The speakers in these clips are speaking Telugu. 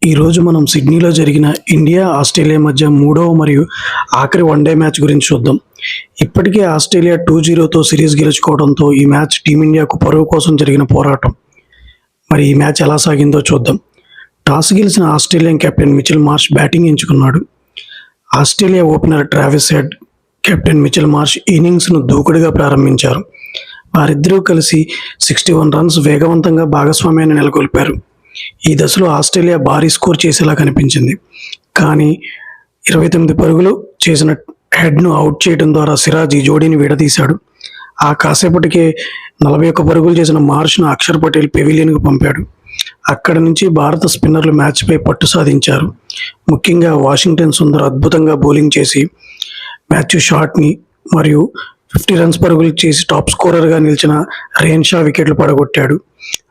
ఈరోజు మనం సిడ్నీలో జరిగిన ఇండియా ఆస్ట్రేలియా మధ్య మూడవ మరియు ఆఖరి వన్డే మ్యాచ్ గురించి చూద్దాం. ఇప్పటికే ఆస్ట్రేలియా 2-0తో సిరీస్ గెలుచుకోవడంతో ఈ మ్యాచ్ టీమిండియాకు పరువు కోసం జరిగిన పోరాటం. మరి ఈ మ్యాచ్ ఎలా సాగిందో చూద్దాం. టాస్ గెలిచిన Australian captain Mitchell Marsh batting ఎంచుకున్నాడు. Australia opener Travis Head, captain Mitchell Marsh ఇన్నింగ్స్ను దూకుడుగా ప్రారంభించారు. వారిద్దరూ కలిసి 61 రన్స్ వేగవంతంగా భాగస్వామ్యాన్ని నెలకొల్పారు. ఈ దశలో ఆస్ట్రేలియా భారీ స్కోర్ చేసేలా కనిపించింది. కానీ 29 పరుగులు చేసిన హెడ్ను అవుట్ చేయడం ద్వారా సిరాజ్ ఈ జోడీని విడదీశాడు. ఆ కాసేపటికే 41 పరుగులు చేసిన మార్ష్ను అక్షర్ పటేల్ పెవిలియన్కు పంపాడు. అక్కడి నుంచి భారత స్పిన్నర్లు మ్యాచ్పై పట్టు సాధించారు. ముఖ్యంగా వాషింగ్టన్ సుందర్ అద్భుతంగా బౌలింగ్ చేసి మ్యాథ్యూ షాట్ని మరియు 50 రన్స్ పరుగులు చేసి టాప్ స్కోరర్గా నిలిచిన రేన్ షా వికెట్లు పడగొట్టాడు.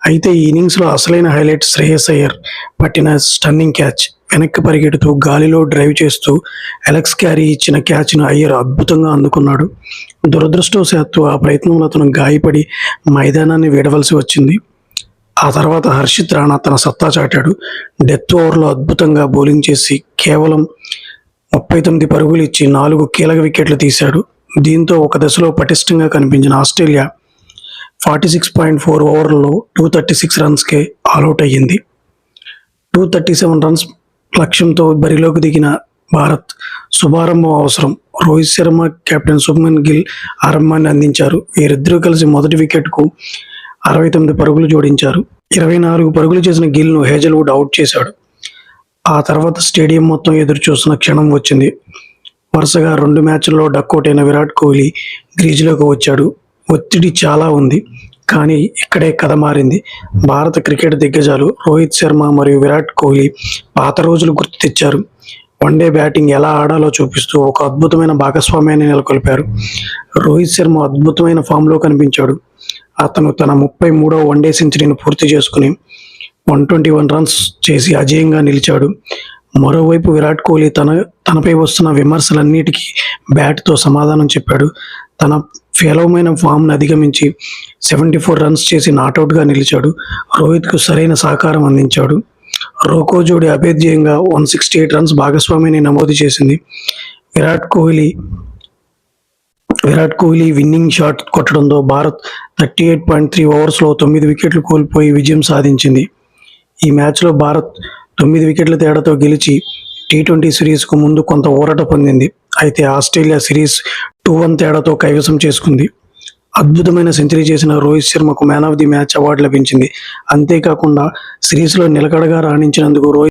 అయితే ఈ ఇన్నింగ్స్లో అసలైన హైలైట్ శ్రేయస్ అయ్యర్ పట్టిన స్టన్నింగ్ క్యాచ్. వెనక్కి పరిగెడుతూ గాలిలో డ్రైవ్ చేస్తూ అలెక్స్ క్యారీ ఇచ్చిన క్యాచ్ను అయ్యర్ అద్భుతంగా అందుకున్నాడు. దురదృష్టవశాత్తు ఆ ప్రయత్నంలో అతను గాయపడి మైదానాన్ని వీడవలసి వచ్చింది. ఆ తర్వాత హర్షిత్ రాణా తన సత్తా చాటాడు. డెత్ ఓవర్లో అద్భుతంగా బౌలింగ్ చేసి కేవలం 39 పరుగులు ఇచ్చి 4 కీలక వికెట్లు తీశాడు. దీంతో ఒక దశలో పటిష్టంగా కనిపించిన ఆస్ట్రేలియా 46.4 ఓవర్లలో 236 రన్స్కే ఆల్అవుట్ అయ్యింది. 237 రన్స్ లక్ష్యంతో బరిలోకి దిగిన భారత్ శుభారంభం అవసరం. రోహిత్ శర్మ, కెప్టెన్ శుభ్మన్ గిల్ ఆరంభాన్ని అందించారు. వీరిద్దరూ కలిసి మొదటి వికెట్కు 69 పరుగులు జోడించారు. 24 పరుగులు చేసిన గిల్ను హేజల్వుడ్ అవుట్ చేశాడు. ఆ తర్వాత స్టేడియం మొత్తం ఎదురు చూస్తున్న క్షణం వచ్చింది. వరుసగా 2 మ్యాచ్ల్లో డక్అవుట్ అయిన విరాట్ కోహ్లీ క్రీజులోకి వచ్చాడు. ఒత్తిడి చాలా ఉంది, కానీ ఇక్కడే కథ మారింది. భారత క్రికెట్ దిగ్గజాలు రోహిత్ శర్మ మరియు విరాట్ కోహ్లీ పాత రోజులు గుర్తు తెచ్చారు. వన్డే బ్యాటింగ్ ఎలా ఆడాలో చూపిస్తూ ఒక అద్భుతమైన భాగస్వామ్యాన్ని నెలకొల్పారు. రోహిత్ శర్మ అద్భుతమైన ఫామ్లో కనిపించాడు. అతను తన 33వ వన్డే సెంచరీని పూర్తి చేసుకుని 121 రన్స్ చేసి అజేయంగా నిలిచాడు. మరోవైపు విరాట్ కోహ్లీ తనపై వస్తున్న విమర్శలన్నిటికీ బ్యాట్తో సమాధానం చెప్పాడు. తన పేలవమైన ఫామ్ను అధిగమించి 74 రన్స్ చేసి నాటౌట్గా నిలిచాడు. రోహిత్కు సరైన సహకారం అందించాడు. రోకో జోడీ అభేద్యంగా 168 రన్స్ భాగస్వామ్యాన్ని నమోదు చేసింది. విరాట్ కోహ్లీ విన్నింగ్ షాట్ కొట్టడంతో భారత్ 38.3 ఓవర్స్లో 9 వికెట్లు కోల్పోయి విజయం సాధించింది. ఈ మ్యాచ్లో భారత్ 9 వికెట్ల తేడాతో గెలిచి T20 సిరీస్కు ముందు కొంత ఊరట పొందింది. అయితే ఆస్ట్రేలియా సిరీస్ 2-1 తేడాతో కైవసం చేసుకుంది. అద్భుతమైన సెంచరీ చేసిన రోహిత్ శర్మకు man of the match award లభించింది. అంతేకాకుండా సిరీస్లో నిలకడగా రాణించినందుకు రోహిత్